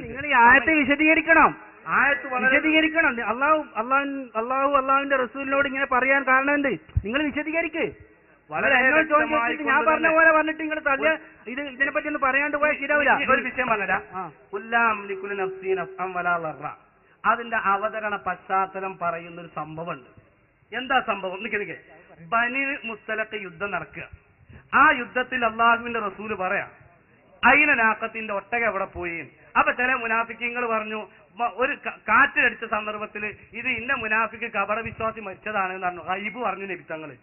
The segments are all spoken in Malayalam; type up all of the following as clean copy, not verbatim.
നിങ്ങൾ ഈ ആയത്തെ വിശദീകരിക്കണം. വിശദീകരിക്കണം. അള്ളാഹുവിന്റെ റസൂലിനോട് ഇങ്ങനെ പറയാൻ കാരണമുണ്ട്. നിങ്ങൾ വിശദീകരിക്ക്. ഞാൻ പറഞ്ഞ പോലെ പറഞ്ഞിട്ട് നിങ്ങൾ തള്ളിയ ഇതിനെപ്പറ്റി ഒന്ന് പറയാണ്ട് പോയാൽ ശരിയാവില്ല. ഒരു വിഷയം പറഞ്ഞാ അതിന്റെ അവതരണ പശ്ചാത്തലം പറയുന്ന ഒരു സംഭവമുണ്ട്. എന്താ സംഭവം? നിൽക്കെ ബനി മുസ്തലക്ക് യുദ്ധം നടക്കുക. ആ യുദ്ധത്തിൽ അള്ളാഹുവിന്റെ റസൂല് പറയാം അയിനാക്കത്തിന്റെ ഒട്ടക എവിടെ പോയി. അപ്പൊ ചില മുനാഫിക്കങ്ങൾ പറഞ്ഞു, ഒരു കാറ്റടിച്ച സന്ദർഭത്തിൽ ഇത് ഇന്ന മുനാഫിക്ക് കപട വിശ്വാസി മരിച്ചതാണെന്ന് പറഞ്ഞു. ഗൈബ് പറഞ്ഞു നബി തങ്ങള്.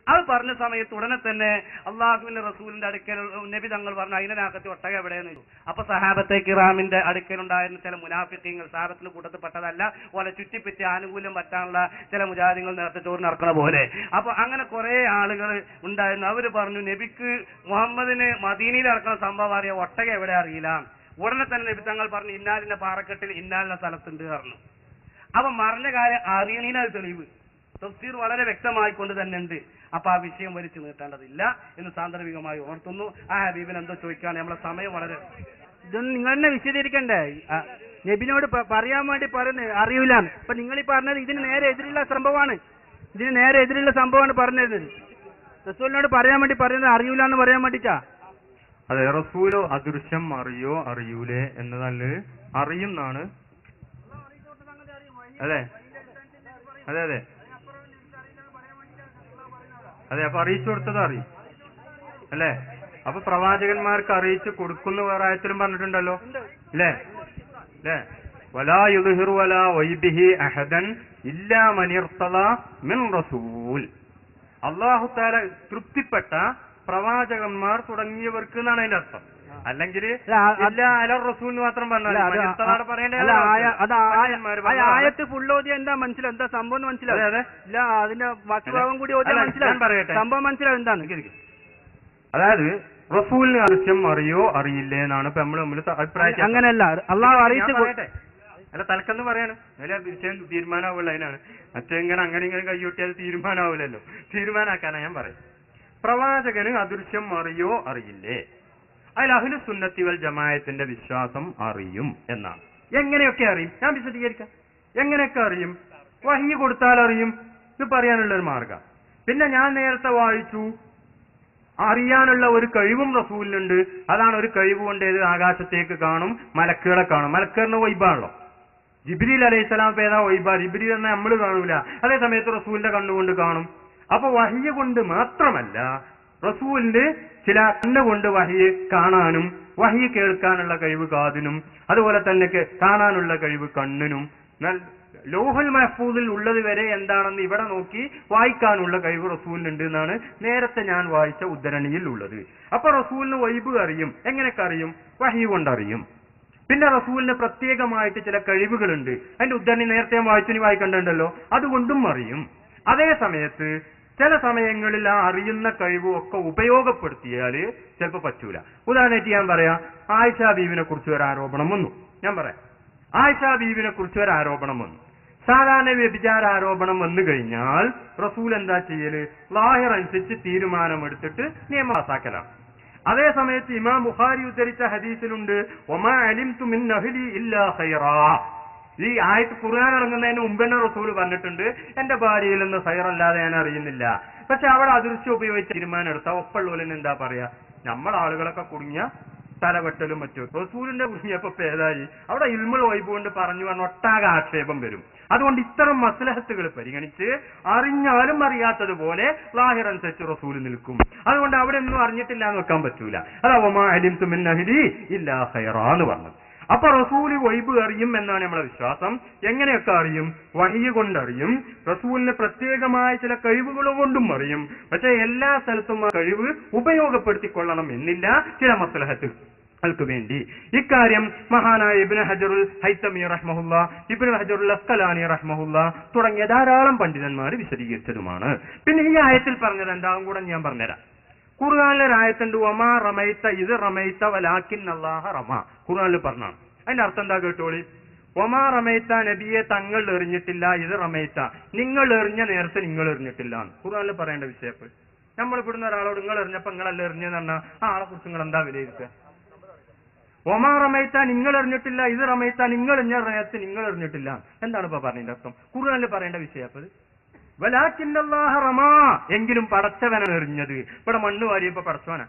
അത് പറഞ്ഞ സമയത്ത് ഉടനെ തന്നെ അള്ളാഹുവിന്റെ റസൂലിന്റെ അടുക്കൽ നബി തങ്ങൾ പറഞ്ഞു അയിനാക്കത്തി ഒട്ടക എവിടെയെന്ന്. അപ്പൊ സഹാബത്തെ കിറാമിന്റെ അടുക്കലുണ്ടായിരുന്ന ചില മുനാഫിക്കങ്ങൾ സഹാബത്തിന്റെ കൂട്ടത്തിൽ പെട്ടതല്ല, ഓലെ ചുറ്റിപ്പറ്റി ആനുകൂല്യം പറ്റാനുള്ള ചില മുജാഹിദീങ്ങൾ നേരത്തെ ചോറ് നടക്കുന്ന പോലെ. അപ്പൊ അങ്ങനെ കുറെ ആളുകൾ ഉണ്ടായിരുന്നു. അവര് പറഞ്ഞു നബിക്ക് മുഹമ്മദിന് മദീനയിൽ നടക്കുന്ന സംഭവം അറിയാം, ഒട്ടക എവിടെ അറിയില്ല. ഉടനെ തന്നെ നബി തങ്ങൾ പറഞ്ഞു ഇന്നാലിന്റെ പാറക്കെട്ടിൽ ഇന്നാലിന്റെ സ്ഥലത്തുണ്ട് പറഞ്ഞു. അപ്പൊ മറിഞ്ഞ കാര്യം അറിയണീനത് തെളിവ് തഫ്സീർ വളരെ വ്യക്തമായിക്കൊണ്ട് തന്നെ ഉണ്ട്. അപ്പൊ ആ വിഷയം വലിച്ചു നീട്ടേണ്ടതില്ല എന്ന് സാന്ദർഭികമായി ഓർത്തുന്നു. ആ ഹബീബിന് എന്തോ ചോദിക്കാണ്, നമ്മളെ സമയം വളരെ. ഇതൊന്നും നിങ്ങൾ തന്നെ വിശദീകരിക്കണ്ടേ? നബിനോട് പറയാൻ വേണ്ടി പറയുന്നത് അറിയില്ല. അപ്പൊ നിങ്ങൾ ഈ പറഞ്ഞത് ഇതിന് നേരെ എതിരുള്ള സംഭവമാണ്. പറഞ്ഞിരുന്നത്. റസൂലിനോട് പറയാൻ വേണ്ടി പറയുന്നത് അറിയൂല എന്ന് പറയാൻ വേണ്ടിട്ടാ. അതെ, റസൂലോ അദൃശ്യം അറിയോ അറിയൂലേ എന്നതല്ല, അറിയും എന്നാണ്. അതെ അതെ അതെ അതെ അപ്പൊ അറിയിച്ചു കൊടുത്തത് അറിയും അല്ലേ? അപ്പൊ പ്രവാചകന്മാർക്ക് അറിയിച്ചു കൊടുക്കുന്ന വേറെ ആയത്തിലും പറഞ്ഞിട്ടുണ്ടല്ലോ അല്ലേ? വലാ യുദ്ഹിറു വലാ വൈബിഹി അഹദൻ ഇല്ലാ മൻ ഇർതദാ മിൻ റസൂൽ. അല്ലാഹു തആല തൃപ്തിപ്പെട്ട പ്രവാചകന്മാർ തുടങ്ങിയവർക്ക് എന്നാണ് അതിന്റെ അർത്ഥം. അല്ലെങ്കിൽ റസൂൽ മാത്രം ആയത്ത് ഫുൾ ഓതിയ എന്താ മനസ്സിലാവും, എന്താ സംഭവം മനസ്സിലാവും. ഇല്ല അതിന്റെ ബാക്കി ഭാഗം കൂടി ഓതിയാൽ മനസ്സിലാവും, സംഭവം മനസ്സിലാവും എന്താണ്. അതായത് റസൂലിന് ആവശ്യം അറിയോ അറിയില്ലേ എന്നാണ് ഇപ്പൊ നമ്മൾ അഭിപ്രായം. അങ്ങനെയല്ല, അള്ളാഹു അറിയിച്ചു അല്ല തലക്കെന്ന് പറയാണ്. അതിലെ വിഷയം തീരുമാനമാവുള്ള അതിനാണ്. മറ്റെങ്ങനെ അങ്ങനെ ഇങ്ങനെ കൈയൊട്ടിയാൽ തീരുമാനമാവില്ലല്ലോ. തീരുമാനാക്കാനാ ഞാൻ പറയും. പ്രവാചകന് അദൃശ്യം അറിയോ അറിയില്ലേ? അതിൽ അഹ്ലു സുന്നത്തി വൽ ജമാഅത്തിന്റെ വിശ്വാസം അറിയും എന്നാണ്. എങ്ങനെയൊക്കെ അറിയും? ഞാൻ വിശദീകരിക്കാം. എങ്ങനെയൊക്കെ അറിയും? വഹി കൊടുത്താൽ അറിയും. ഇത് പറയാനുള്ളൊരു മാർഗം. പിന്നെ ഞാൻ നേരത്തെ വായിച്ചു, അറിയാനുള്ള ഒരു കഴിവും റസൂലിനുണ്ട്. അതാണ് ഒരു കഴിവ് കൊണ്ട് ഏത് ആകാശത്തേക്ക് കാണും, മലക്കുകളെ കാണും. മലക്കുകളിന് വൈബാണല്ലോ. ജിബ്രീൽ അലൈഹിസ്സലാം പേരാ വൈബ. ജിബ്രീൽ എന്ന നമ്മൾ കാണൂല, അതേ സമയത്ത് റസൂലിന്റെ കണ്ണുകൊണ്ട് കാണും. അപ്പൊ വഹിയ കൊണ്ട് മാത്രമല്ല, റസൂലിന്റെ ചില കണ്ണുകൊണ്ട് വഹിയെ കാണാനും വഹി കേൾക്കാനുള്ള കഴിവ് കാതിനും അതുപോലെ തന്നെ കാണാനുള്ള കഴിവ് കണ്ണിനും, ലോഹുൽ മഹ്ഫൂദിൽ ഉള്ളത് വരെ എന്താണെന്ന് ഇവിടെ നോക്കി വായിക്കാനുള്ള കഴിവ് റസൂലിനുണ്ട് എന്നാണ് നേരത്തെ ഞാൻ വായിച്ച ഉദ്ധരണിയിൽ ഉള്ളത്. അപ്പൊ റസൂലിന് വൈബ് അറിയും. എങ്ങനെയൊക്കെ അറിയും? വഹി കൊണ്ടറിയും. പിന്നെ റസൂലിന് പ്രത്യേകമായിട്ട് ചില കഴിവുകളുണ്ട്. അതിന്റെ ഉദ്ധരണി നേരത്തെ ഞാൻ വായിക്കണ്ടുണ്ടല്ലോ, അതുകൊണ്ടും അറിയും. അതേ സമയത്ത് ചില സമയങ്ങളിൽ ആ അറിയുന്ന കഴിവും ഒക്കെ ഉപയോഗപ്പെടുത്തിയാല് ചിലപ്പോ പറ്റൂല. ഉദാഹരണമായിട്ട് ഞാൻ പറയാം, ആയിഷാ ബീവിനെ കുറിച്ച് ഒരു ആരോപണം വന്നു. ഞാൻ പറയാം, ആയിഷാ ബീവിനെ കുറിച്ച് ഒരു ആരോപണം വന്നു. സാധാരണ വ്യഭിചാര ആരോപണം വന്നു കഴിഞ്ഞാൽ റസൂൽ എന്താ ചെയ്യല്? ലാഹിർ അനുസരിച്ച് തീരുമാനമെടുത്തിട്ട് നിയമം പാസാക്കലാണ്. അതേ സമയത്ത് ഇമാം ബുഖാരി ഉദ്ധരിച്ച ഹദീസിലുണ്ട്, വമാ അലിംതു മിൻ അഹ്ലി ഇല്ലാ ഖൈറാ. ഈ ആയത്ത് ഖുർആൻ ഇറങ്ങുന്നതിന് മുമ്പ് തന്നെ റസൂൽ പറഞ്ഞിട്ടുണ്ട്, എന്റെ ഭാര്യയിൽ നിന്ന് ഖൈറല്ലാതെ ഞാൻ അറിയുന്നില്ല. പക്ഷെ അവിടെ അദൃശ്യം ഉപയോഗിച്ച് തീരുമാനം എടുത്ത ഒപ്പുള്ളവരിന് എന്താ പറയാ? നമ്മൾ ആളുകളൊക്കെ കുടുങ്ങിയ തലവെട്ടലും മറ്റും. റസൂലിന്റെ കുടുങ്ങിയപ്പോ പേതായി അവിടെ ഇൽമുൽ വൈബ് കൊണ്ട് പറഞ്ഞു പറഞ്ഞ ഒട്ടാകെ ആക്ഷേപം വരും. അതുകൊണ്ട് ഇത്തരം മസ്ലഹത്തുകൾ പരിഗണിച്ച് അറിഞ്ഞാലും അറിയാത്തതുപോലെ ലാഹിർ അനുസരിച്ച് റസൂൽ നിൽക്കും. അതുകൊണ്ട് അവിടെ ഒന്നും അറിഞ്ഞിട്ടില്ല എന്ന് വെക്കാൻ പറ്റൂല. അതാ വമാ അലിംതു മിൻ അഹ്ലി ഇല്ലാ ഖൈറാ എന്ന് പറഞ്ഞത്. അപ്പൊ റസൂല് വൈബ് അറിയും എന്നാണ് നമ്മളെ വിശ്വാസം. എങ്ങനെയൊക്കെ അറിയും? വഹി കൊണ്ടറിയും. റസൂലിന് പ്രത്യേകമായ ചില കഴിവുകൾ കൊണ്ടും അറിയും. പക്ഷെ എല്ലാ സ്ഥലത്തും ആ കഴിവ് ഉപയോഗപ്പെടുത്തിക്കൊള്ളണം എന്നില്ല, ചില മസ്ലഹത്തുകൾക്ക് വേണ്ടി. ഇക്കാര്യം മഹാനായ ഇബ്നു ഹജറുൽ ഹൈതമി റഹ്മഹുല്ലാ, ഇബ്നു ഹജറുൽ അസ്ഖലാനി റഹ്മഹുല്ലാ തുടങ്ങിയ ധാരാളം പണ്ഡിതന്മാർ വിശദീകരിച്ചതുമാണ്. പിന്നെ ഈ ആയത്തിൽ പറഞ്ഞത് എന്താകും കൂടെ ഞാൻ പറഞ്ഞുതരാം. ഖുർആനിലെ ആയത്തുണ്ട്, വമാ റമൈത ഇത് റമൈത വലാകിൻ അല്ലാഹ റമ. ഖുർആനിൽ പറഞ്ഞാണ്. അതിന്റെ അർത്ഥം എന്താ കേട്ടോളി. വമാ റമൈത നബിയെ തങ്ങൾ എറിഞ്ഞിട്ടില്ല, ഇത് റമൈത നിങ്ങൾ എറിഞ്ഞ നേരത്തെ നിങ്ങൾ എറിഞ്ഞിട്ടില്ല. ഖുർആനിൽ പറയേണ്ട വിഷയപ്പോൾ നമ്മൾ ഇവിടുന്ന് ഒരാളോട് നിങ്ങൾ എറിഞ്ഞപ്പോ നിങ്ങളല്ല എറിഞ്ഞെന്ന് പറഞ്ഞാൽ ആ ആളെ കുറിച്ച് നിങ്ങൾ എന്താ വിലയിരുത്തുക? ഒമാ റമൈത്ത നിങ്ങൾ എറിഞ്ഞിട്ടില്ല, ഇത് റമൈത്ത നിങ്ങൾ എറിഞ്ഞ റയത്ത് നിങ്ങൾ എറിഞ്ഞിട്ടില്ല. എന്താണ് ഇപ്പൊ പറഞ്ഞതിന്റെ അർത്ഥം? ഖുർആനിൽ പറയേണ്ട വിഷയം അപ്പത് വലാകിന്നല്ലാഹ റമാ, എങ്കിലും പടച്ചവനാണ് എറിഞ്ഞത്. ഇവിടെ മണ്ണ് വാരിയപ്പോ പടച്ചവനാ.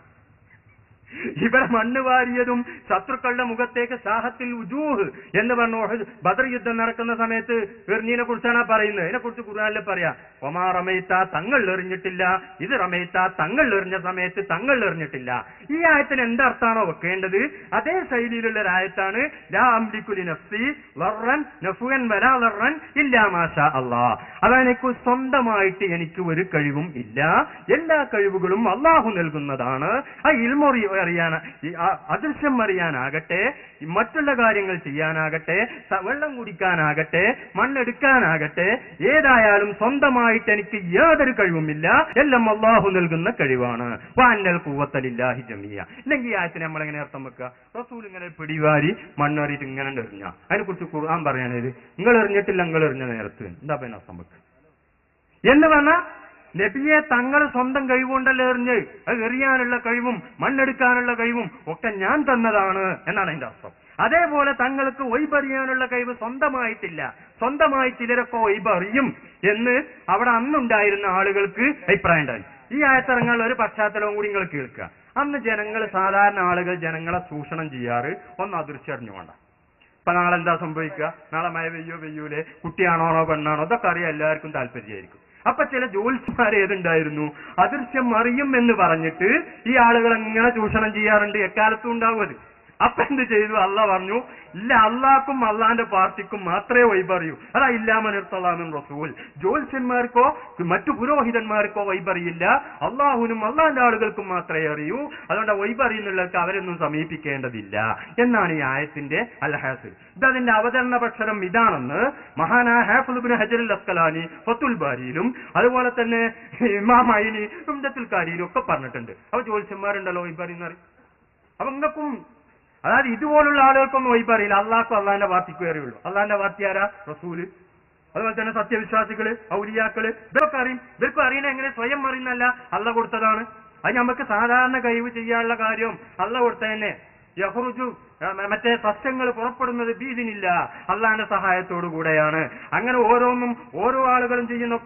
ഇവിടെ മണ്ണ് വാരിയതും ശത്രുക്കളുടെ മുഖത്തേക്ക് സാഹത്തിൽ ഉജൂഹ് എന്ന് പറഞ്ഞു ബദർ യുദ്ധം നടക്കുന്ന സമയത്ത് എറിഞ്ഞതിനെ കുറിച്ചാണ് പറയുന്നത്. അതിനെക്കുറിച്ച് ഖുർആനിൽ പറയാ ഒമാ റമൈത്ത തങ്ങൾ എറിഞ്ഞിട്ടില്ല, ഇത് റമൈത്ത തങ്ങൾ എറിഞ്ഞ സമയത്ത് തങ്ങൾ എറിഞ്ഞിട്ടില്ല. ഈ ആയത്തിന് എന്തർത്ഥാണോ വെക്കേണ്ടത് അതേ ശൈലിയിലുള്ള ഒരു ആയത്താണ് ലാ അംലികു ലിനഫ്സി ലർറൻ നഫുൻ വലാ ലർറൻ ഇല്ലാ മാഷാ അല്ലാഹ്. അതെനിക്ക് സ്വന്തമായിട്ട് എനിക്ക് ഒരു കഴിവും ഇല്ല, എല്ലാ കഴിവുകളും അള്ളാഹു നൽകുന്നതാണ്. ആ ഇൽമൊറി അറിയാൻ, അദൃശ്യം അറിയാനാകട്ടെ, മറ്റുള്ള കാര്യങ്ങൾ ചെയ്യാനാകട്ടെ, വെള്ളം കുടിക്കാനാകട്ടെ, മണ്ണെടുക്കാനാകട്ടെ, ഏതായാലും സ്വന്തമായിട്ട് എനിക്ക് യാതൊരു കഴിവുമില്ല, എല്ലാം അള്ളാഹു നൽകുന്ന കഴിവാണ്. വാന്നൽ ഖുവ്വത്തലില്ലാഹി ജമിയ. ഇല്ലെങ്കിൽ ആയത്തിന് നമ്മളെങ്ങനെ അർത്ഥം വെക്കുക? റസൂൽ ഇങ്ങനെ പിടിവാരി മണ്ണേറിയിട്ട് ഇങ്ങനെ എറിഞ്ഞ അതിനെ കുറിച്ച് ഖുർആൻ പറയാനത് നിങ്ങൾ എറിഞ്ഞിട്ടില്ല, നിങ്ങൾ എറിഞ്ഞ നേരത്ത് എന്താ പിന്നെ അർത്ഥം വെക്കുക എന്ന് പറഞ്ഞാൽ നബിയെ തങ്ങൾ സ്വന്തം കഴിവുകൊണ്ടല്ലേ എറിഞ്ഞ്, അത് എറിയാനുള്ള കഴിവും മണ്ണെടുക്കാനുള്ള കഴിവും ഒക്കെ ഞാൻ തന്നതാണ് എന്നാണ് അതിന്റെ അർത്ഥം. അതേപോലെ തങ്ങൾക്ക് ഒയ്ബറിയാനുള്ള കഴിവ് സ്വന്തമായിട്ടില്ല, സ്വന്തമായി ചിലരൊക്കെ ഒയ്ബറിയും എന്ന് അവിടെ അന്നുണ്ടായിരുന്ന ആളുകൾക്ക് അഭിപ്രായം ഉണ്ടായി. ഈ ആയത്തിറങ്ങാനുള്ള ഒരു പശ്ചാത്തലവും കൂടി നിങ്ങൾ കേൾക്കുക. അന്ന് ജനങ്ങൾ, സാധാരണ ആളുകൾ ജനങ്ങളെ ചൂഷണം ചെയ്യാറ് ഒന്ന് അദൃശ്യറിഞ്ഞു വേണ്ട. ഇപ്പൊ നാളെ എന്താ സംഭവിക്കുക, നാളെ മഴ പെയ്യൂലേ, കുട്ടിയാണോണോ പെണ്ണാണോ ഇതൊക്കെ അറിയാൻ എല്ലാവർക്കും താല്പര്യമായിരിക്കും. അപ്പൊ ചില ജ്യോത്സ്യന്മാർ ഏതുണ്ടായിരുന്നു, അദൃശ്യം അറിയും എന്ന് പറഞ്ഞിട്ട് ഈ ആളുകൾ എങ്ങനെ ചൂഷണം ചെയ്യാറുണ്ട്, എക്കാലത്തും ഉണ്ടാവും അത്. അപ്പൊ എന്ത് ചെയ്തു? അള്ളാഹ് പറഞ്ഞു ഇല്ല, അള്ളാഹ്ക്കും അള്ളാന്റെ പാർട്ടിക്കും മാത്രമേ വൈബറിയൂ. അതാ ഇല്ലാമനിർത്തലാമിൻ റസൂൽ. ജ്യോത്സ്യന്മാർക്കോ മറ്റു പുരോഹിതന്മാർക്കോ വൈബറിയില്ല, അള്ളാഹുവിനും അള്ളാന്റെ ആളുകൾക്കും മാത്രമേ അറിയൂ. അതുകൊണ്ട് വൈബറിയുന്നുള്ളവർക്ക് അവരൊന്നും സമീപിക്കേണ്ടതില്ല എന്നാണ് ഈ ആയത്തിന്റെ അൽഹാസിൽ. ഇതതിന്റെ അവതരണ പക്ഷരം ഇതാണെന്ന് മഹാനായ ഹാഫിദ് ഇബ്നു ഹജർ അസ്കലാനി ഫത്തുൽ ബാരിയിലും അതുപോലെ തന്നെ ഇമാം ഐനി ഉംദത്തുൽ കാരിയിലും ഒക്കെ പറഞ്ഞിട്ടുണ്ട്. അപ്പൊ ജ്യോത്സ്യന്മാരുണ്ടല്ലോ വൈബറിയെന്ന് പറയും. അപ്പൊ നിങ്ങൾക്കും, അതായത് ഇതുപോലുള്ള ആളുകൾക്കൊന്നും വൈബറിയില്ല, അള്ളാഹ്ക്കും അള്ളാന്റെ പാർട്ടിക്കും അറിയുള്ളൂ. അള്ളാന്റെ പാർട്ടി ആരാ? റസൂല്. അതുപോലെ തന്നെ സത്യവിശ്വാസികള്, ഔലിയാക്കള്, ഇവരൊക്കെ അറിയും. ഇവർക്കും അറിയണ എങ്ങനെ? സ്വയം അറിയുന്നല്ല, അള്ളാഹ് കൊടുത്തതാണ്. അത് നമുക്ക് സാധാരണ കഴിവ് ചെയ്യാനുള്ള കാര്യം അള്ളാഹ് കൊടുത്തതന്നെ. യഹ്റുജു മറ്റേ സസ്യങ്ങൾ പുറപ്പെടുന്നത് ബീദിനില്ല, അള്ളാന്റെ സഹായത്തോടു കൂടെയാണ്. അങ്ങനെ ഓരോന്നും ഓരോ ആളുകളും ചെയ്യുന്ന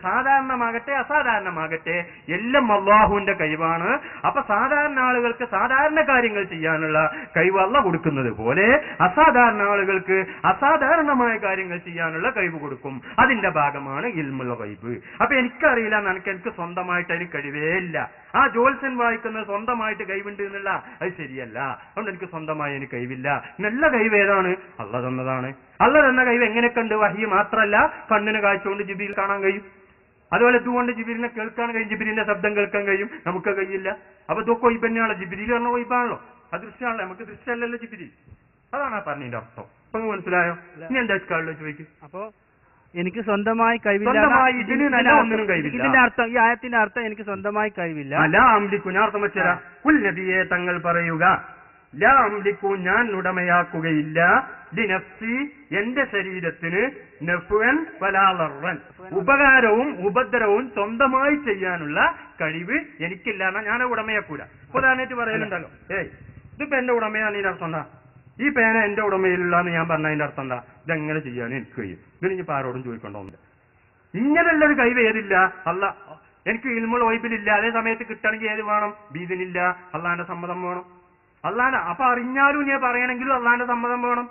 സാധാരണമാകട്ടെ അസാധാരണമാകട്ടെ എല്ലാം അള്ളാഹുവിന്റെ കഴിവാണ്. അപ്പൊ സാധാരണ ആളുകൾക്ക് സാധാരണ കാര്യങ്ങൾ ചെയ്യാനുള്ള കഴിവ് അള്ളാഹ് കൊടുക്കുന്നത് പോലെ അസാധാരണ ആളുകൾക്ക് അസാധാരണമായ കാര്യങ്ങൾ ചെയ്യാനുള്ള കഴിവ് കൊടുക്കും. അതിന്റെ ഭാഗമാണ് ഇൽമുൽ ഗൈബ്. അപ്പൊ എനിക്കറിയില്ല, എനിക്ക് സ്വന്തമായിട്ട് അതിന് കഴിവേ ഇല്ല. ആ ജ്യോത്സ്യൻ വായിക്കുന്നത് സ്വന്തമായിട്ട് കഴിവുണ്ട് എന്നുള്ള അത് ശരിയല്ല. അതുകൊണ്ട് എനിക്ക് സ്വന്തമായി എനിക്ക് കഴിവില്ല. നല്ല കഴിവ് ഏതാണ്? അള്ളാഹ് തന്നതാണ്. അള്ളാഹ് തന്ന കഴിവ് എങ്ങനെ കണ്ട്? വഹി മാത്രമല്ല, കണ്ണിന് കാഴ്ചകൊണ്ട് ജിബ്രീൽ കാണാൻ കഴിയും. അതുപോലെ ഇതുകൊണ്ട് ജിബ്രീലിനെ കേൾക്കാൻ കഴിയും, ജിബ്രീലിന്റെ ശബ്ദം കേൾക്കാൻ കഴിയും, നമുക്ക് കഴിയില്ല. അപ്പൊ ഇതൊക്കെ ഒയ്ബന്നെയാണല്ലോ. ജിബ്രീൽ പറഞ്ഞ ഒയ്ബാണല്ലോ, അദൃശ്യമാണല്ലോ, നമുക്ക് ദൃശ്യമല്ലല്ലോ ജിബ്രീൽ. അതാണ് പറഞ്ഞതിന്റെ അർത്ഥം. അപ്പൊ മനസ്സിലായോ? ഇനി എന്താ ഇസ്കാളിലോ ചോദിക്കും. അപ്പൊ എനിക്ക് സ്വന്തമായി കഴിവില്ല, ഇതിന്റെ അർത്ഥം, ഈ ആയത്തിന്റെ അർത്ഥം എനിക്ക് സ്വന്തമായി കഴിവില്ല. ലാ അംലിക്കു, ഞാൻ അർത്ഥം വെച്ചരാ. കുൽ നബിയെ തങ്ങൾ പറയുക, ലാ അംലിക്കു ഞാൻ ഉടമയാക്കുകയില്ല, ലിനഫ്സി എന്റെ ശരീരത്തിന്, നഫ്വൻ വലാ ലർറൻ ഉപകാരവും ഉപദ്രവവും സ്വന്തമായി ചെയ്യാനുള്ള കഴിവ് എനിക്കില്ല എന്നാ ഞാൻ ഉടമയാക്കൂല. ഉദാഹരണമായിട്ട് പറയലുണ്ടല്ലോ, ഇതിപ്പോ എന്റെ ഉടമയാണ്, ഇതിന്റെ അർത്ഥം എന്താ? ഈ പേന എന്റെ ഉടമയിലുള്ളതെന്ന് ഞാൻ പറഞ്ഞ അതിന്റെ അർത്ഥം എന്താ? ഇതെങ്ങനെ ചെയ്യാനും എനിക്ക് കഴിയും. ഇതിനിപ്പോ ആരോടും ചോദിക്കണ്ടോന്നില്ല. ഇങ്ങനെയുള്ളൊരു കഴിവ് ഏതില്ല? അള്ളാഹ്. എനിക്ക് ഇൽമുൽ ഗൈബിലില്ല, അതേ സമയത്ത് കിട്ടണമെങ്കിൽ ഏത് വേണം? ബീദിനില്ല, അള്ളാന്റെ സമ്മതം വേണം. അള്ളാന്റെ അപ്പൊ അറിഞ്ഞാലും ഞാൻ പറയണമെങ്കിലും അള്ളാന്റെ സമ്മതം വേണം.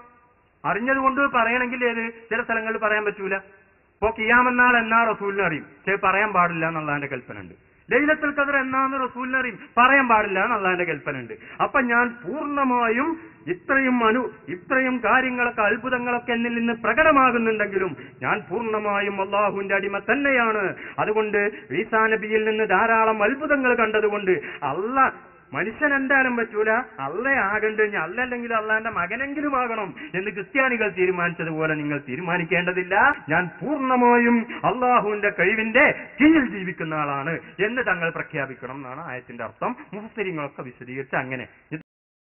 അറിഞ്ഞത് കൊണ്ട് പറയണമെങ്കിൽ ഏത്? ചില സ്ഥലങ്ങളിൽ പറയാൻ പറ്റൂല. ഇപ്പൊ ഖിയാമത്ത് എന്നാ റസൂലിനെ അറിയും, പക്ഷെ പറയാൻ പാടില്ല എന്നുള്ളതിന്റെ കൽപ്പന ഉണ്ട്. ലൈലത്തുൽ ഖദ്ർ എന്നാന്ന് റസൂലിനെ അറിയും, പറയാൻ പാടില്ല എന്നുള്ളതിന്റെ കൽപ്പന ഉണ്ട്. അപ്പൊ ഞാൻ പൂർണ്ണമായും ഇത്രയും കാര്യങ്ങളൊക്കെ അത്ഭുതങ്ങളൊക്കെ എന്നിൽ നിന്ന് പ്രകടമാകുന്നുണ്ടെങ്കിലും ഞാൻ പൂർണ്ണമായും അള്ളാഹുവിന്റെ അടിമ തന്നെയാണ്. അതുകൊണ്ട് ഈസാ നബിയിൽ നിന്ന് ധാരാളം അത്ഭുതങ്ങൾ കണ്ടതുകൊണ്ട് മനുഷ്യൻ എന്തായാലും പറ്റൂല, അള്ളേ ആകണ്ട, അല്ല അല്ലെങ്കിൽ അള്ളാന്റെ മകനെങ്കിലും ആകണം എന്ന് ക്രിസ്ത്യാനികൾ തീരുമാനിച്ചതുപോലെ നിങ്ങൾ തീരുമാനിക്കേണ്ടതില്ല. ഞാൻ പൂർണ്ണമായും അള്ളാഹുവിന്റെ കഴിവിന്റെ കീഴിൽ ജീവിക്കുന്ന ആളാണ് എന്ന് തങ്ങൾ പ്രഖ്യാപിക്കണം എന്നാണ് ആയത്തിന്റെ അർത്ഥം. മുഫസ്സിരിങ്ങളൊക്കെ വിശദീകരിച്ച് അങ്ങനെ